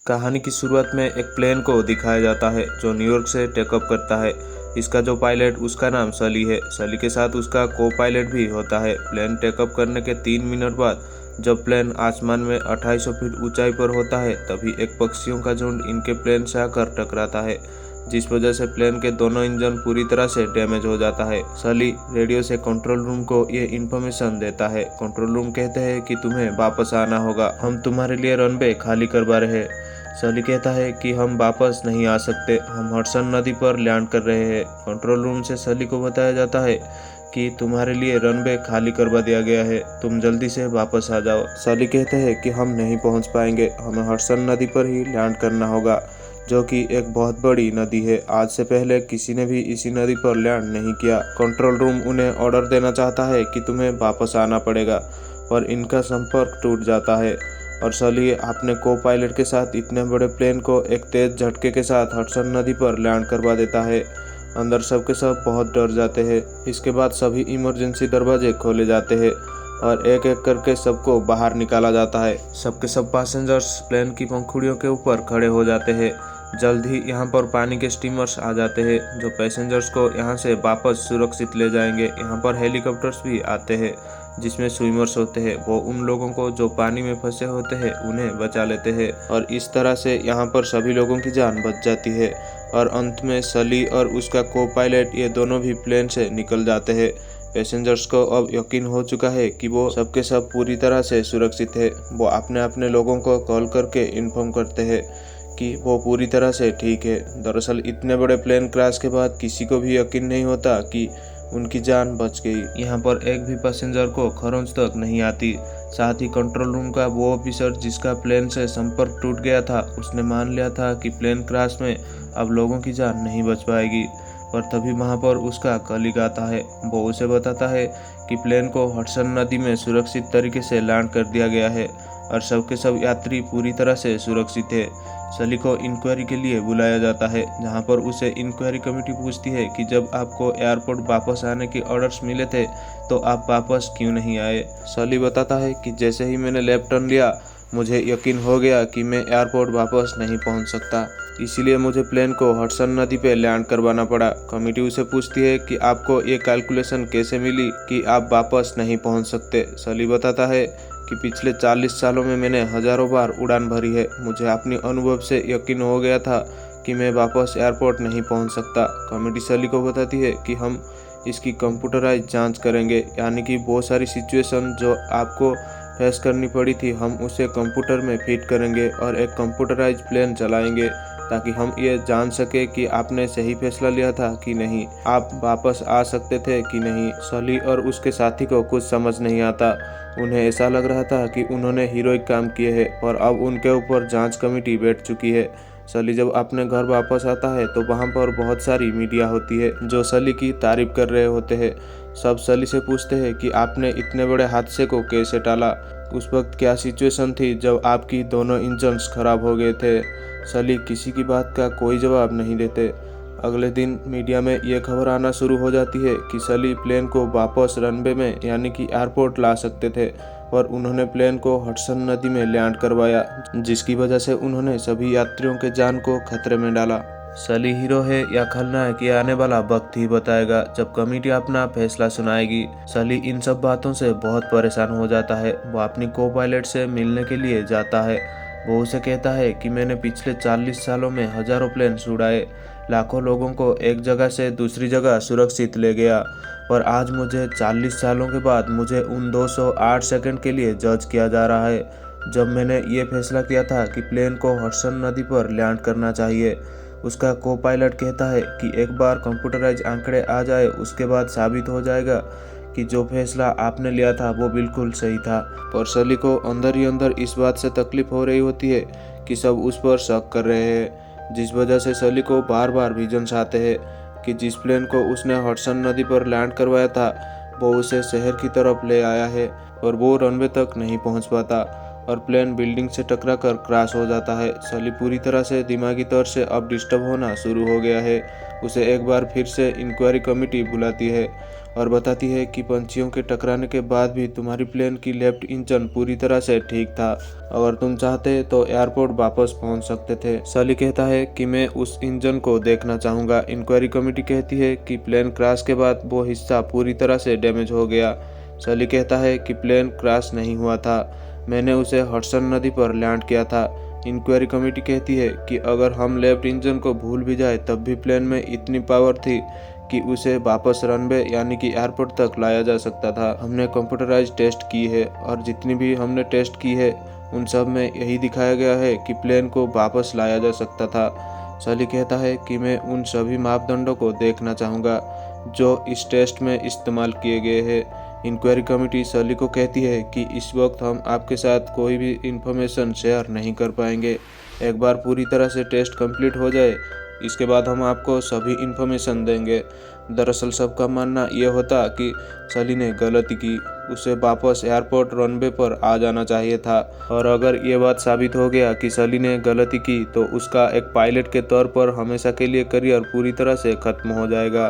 कहानी की शुरुआत में एक प्लेन को दिखाया जाता है जो न्यूयॉर्क से टेकअप करता है। इसका जो पायलट उसका नाम सली है। सली के साथ उसका को पायलट भी होता है। प्लेन टेकअप करने के 3 मिनट बाद जब प्लेन आसमान में 2800 फीट ऊंचाई पर होता है तभी एक पक्षियों का झुंड इनके प्लेन से आकर टकराता है, जिस वजह से प्लेन के दोनों इंजन पूरी तरह से डैमेज हो जाता है। सली रेडियो से कंट्रोल रूम को ये इन्फॉर्मेशन देता है। कंट्रोल रूम कहते हैं कि तुम्हें वापस आना होगा, हम तुम्हारे लिए रनवे खाली करवा रहे हैं। सली कहता है कि हम वापस नहीं आ सकते, हम हडसन नदी पर लैंड कर रहे हैं। कंट्रोल रूम से सली को बताया जाता है कि तुम्हारे लिए रनवे खाली करवा दिया गया है, तुम जल्दी से वापस आ जाओ। सली कहते हैं कि हम नहीं पहुंच पाएंगे, हमें हडसन नदी पर ही लैंड करना होगा, जो कि एक बहुत बड़ी नदी है। आज से पहले किसी ने भी इसी नदी पर लैंड नहीं किया। कंट्रोल रूम उन्हें ऑर्डर देना चाहता है कि तुम्हें वापस आना पड़ेगा, पर इनका संपर्क टूट जाता है और सली अपने को पायलट के साथ इतने बड़े प्लेन को एक तेज झटके के साथ हडसन नदी पर लैंड करवा देता है। अंदर सबके सब बहुत डर जाते हैं। इसके बाद सभी इमरजेंसी दरवाजे खोले जाते हैं और एक एक करके सबको बाहर निकाला जाता है। सबके सब पैसेंजर्स प्लेन की पंखुड़ियों के ऊपर खड़े हो जाते हैं। जल्द ही यहाँ पर पानी के स्टीमर्स आ जाते हैं जो पैसेंजर्स को यहाँ से वापस सुरक्षित ले जाएंगे। यहाँ पर हेलीकॉप्टर्स भी आते हैं जिसमें स्विमर्स होते हैं, वो उन लोगों को जो पानी में फंसे होते हैं उन्हें बचा लेते हैं और इस तरह से यहाँ पर सभी लोगों की जान बच जाती है। और अंत में सली और उसका को पायलट ये दोनों भी प्लेन से निकल जाते हैं। पैसेंजर्स को अब यकीन हो चुका है कि वो सबके सब पूरी तरह से सुरक्षित है। वो अपने अपने लोगों को कॉल करके इन्फॉर्म करते हैं कि वो पूरी तरह से ठीक है। दरअसल इतने बड़े प्लेन क्रैश के बाद किसी को भी यकीन नहीं होता कि उनकी जान बच गई। यहाँ पर एक भी पैसेंजर को खरोंच तक नहीं आती। साथ ही कंट्रोल रूम का वो ऑफिसर जिसका प्लेन से संपर्क टूट गया था, उसने मान लिया था कि प्लेन क्रैश में अब लोगों की जान नहीं बच पाएगी। पर तभी वहाँ पर उसका कलीग आता है। वो उसे बताता है कि प्लेन को हडसन नदी में सुरक्षित तरीके से लैंड कर दिया गया है और सबके सब यात्री पूरी तरह से सुरक्षित है। सली को इंक्वायरी के लिए बुलाया जाता है, जहां पर उसे इंक्वायरी कमेटी पूछती है कि जब आपको एयरपोर्ट वापस आने के ऑर्डर्स मिले थे तो आप वापस क्यों नहीं आए। सली बताता है कि जैसे ही मैंने लेफ्ट टर्न लिया मुझे यकीन हो गया कि मैं एयरपोर्ट वापस नहीं पहुंच सकता, इसीलिए मुझे प्लेन को हडसन नदी पे लैंड करवाना पड़ा। कमेटी उसे पूछती है कि आपको ये कैलकुलेशन कैसे मिली कि आप वापस नहीं पहुंच सकते। सली बताता है कि पिछले 40 सालों में मैंने हजारों बार उड़ान भरी है, मुझे अपने अनुभव से यकीन हो गया था कि मैं वापस एयरपोर्ट नहीं पहुंच सकता। कमेटी सली को बताती है कि हम इसकी कंप्यूटराइज जांच करेंगे, यानी कि बहुत सारी सिचुएशन जो आपको फेस करनी पड़ी थी हम उसे कंप्यूटर में फिट करेंगे और एक कंप्यूटराइज प्लेन चलाएंगे ताकि हम ये जान सके कि आपने सही फैसला लिया था कि नहीं, आप वापस आ सकते थे कि नहीं। सली और उसके साथी को कुछ समझ नहीं आता। उन्हें ऐसा लग रहा था कि उन्होंने हीरोइक काम किए हैं और अब उनके ऊपर जांच कमेटी बैठ चुकी है। सली जब अपने घर वापस आता है तो वहाँ पर बहुत सारी मीडिया होती है जो सली की तारीफ कर रहे होते हैं। सब सली से पूछते हैं कि आपने इतने बड़े हादसे को कैसे टाला, उस वक्त क्या सिचुएशन थी जब आपकी दोनों इंजन्स खराब हो गए थे। सली किसी की बात का कोई जवाब नहीं देते। अगले दिन मीडिया में ये खबर आना शुरू हो जाती है कि सली प्लेन को वापस रनवे में यानी कि एयरपोर्ट ला सकते थे, पर उन्होंने प्लेन को हडसन नदी में लैंड करवाया, जिसकी वजह से उन्होंने सभी यात्रियों के जान को खतरे में डाला। सली हीरो है या खलनायक ये आने वाला वक्त ही बताएगा जब कमेटी अपना फैसला सुनाएगी। सली इन सब बातों से बहुत परेशान हो जाता है। वो अपनी को पायलट से मिलने के लिए जाता है। वो उसे कहता है कि मैंने पिछले 40 सालों में हजारों प्लेन उड़ाए, लाखों लोगों को एक जगह से दूसरी जगह सुरक्षित ले गया, पर आज मुझे 40 सालों के बाद मुझे उन 208 सेकंड के लिए जज किया जा रहा है जब मैंने ये फैसला किया था कि प्लेन को हडसन नदी पर लैंड करना चाहिए। उसका को पायलट कहता है कि एक बार कंप्यूटराइज आंकड़े आ जाए उसके बाद साबित हो जाएगा कि जो फैसला आपने लिया था वो बिल्कुल सही था। पर सली को अंदर ही अंदर इस बात से तकलीफ हो रही होती है कि सब उस पर शक कर रहे हैं, जिस वजह से सली को बार बार विजन्स आते हैं कि जिस प्लेन को उसने हडसन नदी पर लैंड करवाया था वो उसे शहर की तरफ ले आया है और वो रनवे तक नहीं पहुंच पाता और प्लेन बिल्डिंग से टकराकर क्रैश हो जाता है। सली पूरी तरह से दिमागी तौर से अब डिस्टर्ब होना शुरू हो गया है। उसे एक बार फिर से इंक्वायरी कमेटी बुलाती है और बताती है कि पंछियों के टकराने के बाद भी तुम्हारी प्लेन की लेफ्ट इंजन पूरी तरह से ठीक था। अगर तुम चाहते तो एयरपोर्ट वापस पहुंच सकते थे। सली कहता है कि मैं उस इंजन को देखना चाहूंगा। इंक्वायरी कमेटी कहती है कि प्लेन क्रैश के बाद वो हिस्सा पूरी तरह से डैमेज हो गया। सली कहता है कि प्लेन क्रैश नहीं हुआ था, मैंने उसे हडसन नदी पर लैंड किया था। इंक्वायरी कमेटी कहती है कि अगर हम लेफ्ट इंजन को भूल भी जाए तब भी प्लेन में इतनी पावर थी कि उसे वापस रनवे यानी कि एयरपोर्ट तक लाया जा सकता था। हमने कंप्यूटराइज टेस्ट की है और जितनी भी हमने टेस्ट की है उन सब में यही दिखाया गया है कि प्लेन को वापस लाया जा सकता था। सली कहता है कि मैं उन सभी मापदंडों को देखना चाहूँगा जो इस टेस्ट में इस्तेमाल किए गए हैं। इंक्वायरी कमेटी सली को कहती है कि इस वक्त हम आपके साथ कोई भी इंफॉर्मेशन शेयर नहीं कर पाएंगे। एक बार पूरी तरह से टेस्ट कंप्लीट हो जाए इसके बाद हम आपको सभी इंफॉर्मेशन देंगे। दरअसल सबका मानना यह होता कि सली ने गलती की, उसे वापस एयरपोर्ट रनवे पर आ जाना चाहिए था। और अगर ये बात साबित हो गया कि सली ने गलती की तो उसका एक पायलट के तौर पर हमेशा के लिए करियर पूरी तरह से खत्म हो जाएगा।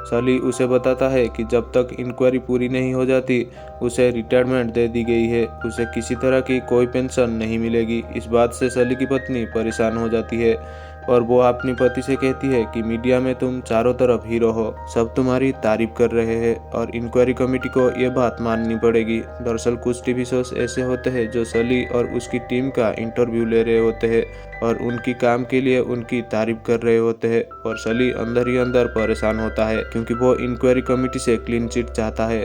सली उसे बताता है कि जब तक इंक्वायरी पूरी नहीं हो जाती उसे रिटायरमेंट दे दी गई है, उसे किसी तरह की कोई पेंशन नहीं मिलेगी। इस बात से सली की पत्नी परेशान हो जाती है और वो अपनी पति से कहती है कि मीडिया में तुम चारों तरफ हीरो हो, सब तुम्हारी तारीफ कर रहे हैं और इंक्वायरी कमेटी को ये बात माननी पड़ेगी। दरअसल कुछ टीवी शोज ऐसे होते हैं जो सली और उसकी टीम का इंटरव्यू ले रहे होते हैं और उनकी काम के लिए उनकी तारीफ कर रहे होते हैं और सली अंदर ही अंदर परेशान होता है क्योंकि वो इंक्वायरी कमेटी से क्लीन चिट चाहता है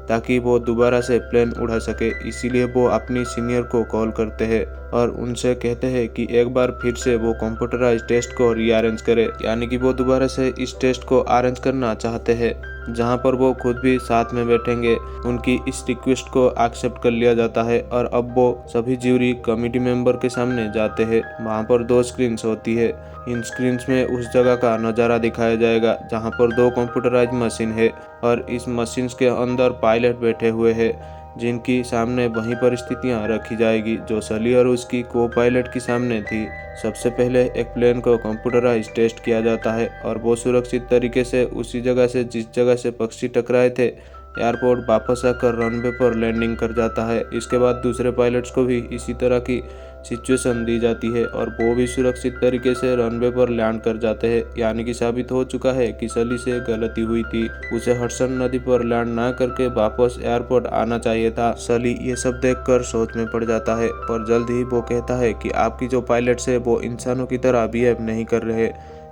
ताकि वो दोबारा से प्लेन उड़ा सके। इसीलिए वो अपनी सीनियर को कॉल करते हैं और उनसे कहते हैं कि एक बार फिर से वो कंप्यूटराइज टेस्ट को रीअरेंज करे, यानी कि वो दोबारा से इस टेस्ट को अरेंज करना चाहते हैं जहां पर वो खुद भी साथ में बैठेंगे। उनकी इस रिक्वेस्ट को एक्सेप्ट कर लिया जाता है और अब वो सभी ज्यूरी कमेटी मेंबर के सामने जाते हैं। वहां पर 2 स्क्रीन्स होती है। इन स्क्रीन्स में उस जगह का नज़ारा दिखाया जाएगा जहां पर 2 कंप्यूटराइज मशीन है और इस मशीन्स के अंदर पायलट बैठे हुए हैं जिनकी सामने वही परिस्थितियां रखी जाएगी जो सली और उसकी को पायलट की सामने थी। सबसे पहले एक प्लेन को कंप्यूटराइज टेस्ट किया जाता है और वो सुरक्षित तरीके से उसी जगह से जिस जगह से पक्षी टकराए थे एयरपोर्ट वापस आकर रनवे पर लैंडिंग कर जाता है। इसके बाद दूसरे पायलट्स को भी इसी तरह की सिचुएशन दी जाती है और वो भी सुरक्षित तरीके से रनवे पर लैंड कर जाते हैं, यानी कि साबित हो चुका है कि सली से गलती हुई थी, उसे हडसन नदी पर लैंड ना करके वापस एयरपोर्ट आना चाहिए था। सली ये सब देखकर सोच में पड़ जाता है पर जल्द ही वो कहता है कि आपकी जो पायलट्स है वो इंसानों की तरह बिहेव नहीं कर रहे।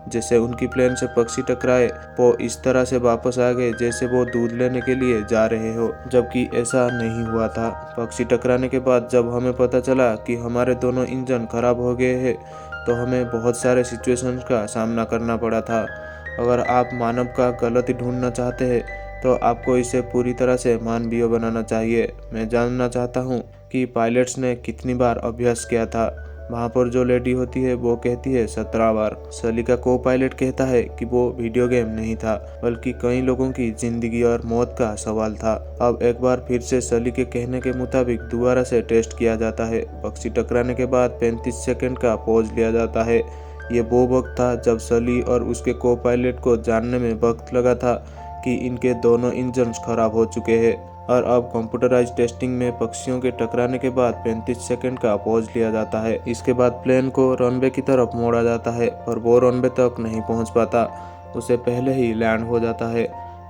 जैसे उनकी प्लेन से पक्षी टकराए वो इस तरह से वापस आ गए जैसे वो दूध लेने के लिए जा रहे हो, जबकि ऐसा नहीं हुआ था। पक्षी टकराने के बाद जब हमें पता चला कि हमारे दोनों इंजन खराब हो गए हैं तो हमें बहुत सारे सिचुएशंस का सामना करना पड़ा था। अगर आप मानव का गलती ढूंढना चाहते हैं तो आपको इसे पूरी तरह से मानवीय बनाना चाहिए। मैं जानना चाहता हूँ कि पायलट्स ने कितनी बार अभ्यास किया था। वहाँ पर जो लेडी होती है वो कहती है 17 बार। सली का को पायलट कहता है कि वो वीडियो गेम नहीं था बल्कि कई लोगों की जिंदगी और मौत का सवाल था। अब एक बार फिर से सली के कहने के मुताबिक दोबारा से टेस्ट किया जाता है। पक्षी टकराने के बाद 35 सेकंड का पॉज लिया जाता है। ये वो वक्त था जब सली और उसके को पायलट को जानने में वक्त लगा था कि इनके दोनों इंजन खराब हो चुके हैं और अब कंप्यूटराइज टेस्टिंग में पक्षियों के टकराने के बाद 35 सेकंड का पॉज लिया जाता है। इसके बाद प्लेन को रनवे की तरफ मोड़ा जाता है और वो रनवे तक नहीं पहुंच पाता, उसे पहले ही लैंड हो जाता है,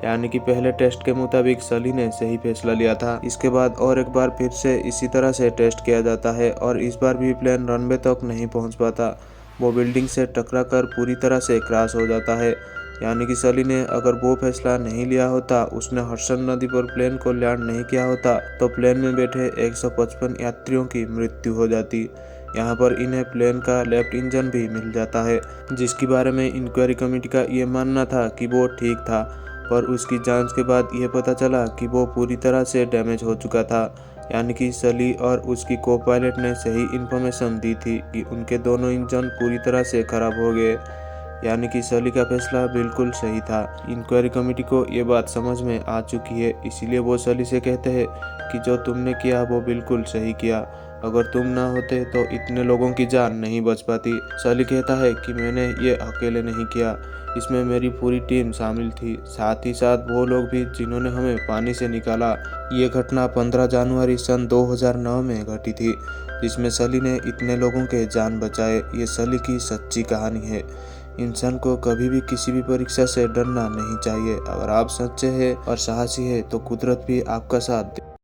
यानी कि पहले टेस्ट के मुताबिक सली ने सही फैसला लिया था। इसके बाद और एक बार फिर से इसी तरह से टेस्ट किया जाता है और इस बार भी प्लेन रनवे तक नहीं पहुँच पाता। वो बिल्डिंग से टकरा कर पूरी तरह से क्रैश हो जाता है, यानी कि सली ने अगर वो फैसला नहीं लिया होता, उसने हडसन नदी पर प्लेन को लैंड नहीं किया होता तो प्लेन में बैठे 155 यात्रियों की मृत्यु हो जाती। यहाँ पर इन्हें प्लेन का लेफ्ट इंजन भी मिल जाता है जिसके बारे में इंक्वायरी कमेटी का ये मानना था कि वो ठीक था, पर उसकी जांच के बाद यह पता चला कि वो पूरी तरह से डैमेज हो चुका था, यानी कि सली और उसकी को पायलट ने सही इन्फॉर्मेशन दी थी कि उनके दोनों इंजन पूरी तरह से खराब हो गए, यानी कि सली का फैसला बिल्कुल सही था। इंक्वायरी कमेटी को ये बात समझ में आ चुकी है, इसीलिए वो सली से कहते हैं कि जो तुमने किया वो बिल्कुल सही किया। अगर तुम ना होते तो इतने लोगों की जान नहीं बच पाती। सली कहता है कि मैंने ये अकेले नहीं किया, इसमें मेरी पूरी टीम शामिल थी, साथ ही साथ वो लोग भी जिन्होंने हमें पानी से निकाला। ये घटना 15 जनवरी सन 2009 में घटी थी, जिसमें सली ने इतने लोगों के जान बचाए। ये सली की सच्ची कहानी है। इंसान को कभी भी किसी भी परीक्षा से डरना नहीं चाहिए। अगर आप सच्चे हैं और साहसी हैं तो कुदरत भी आपका साथ दे।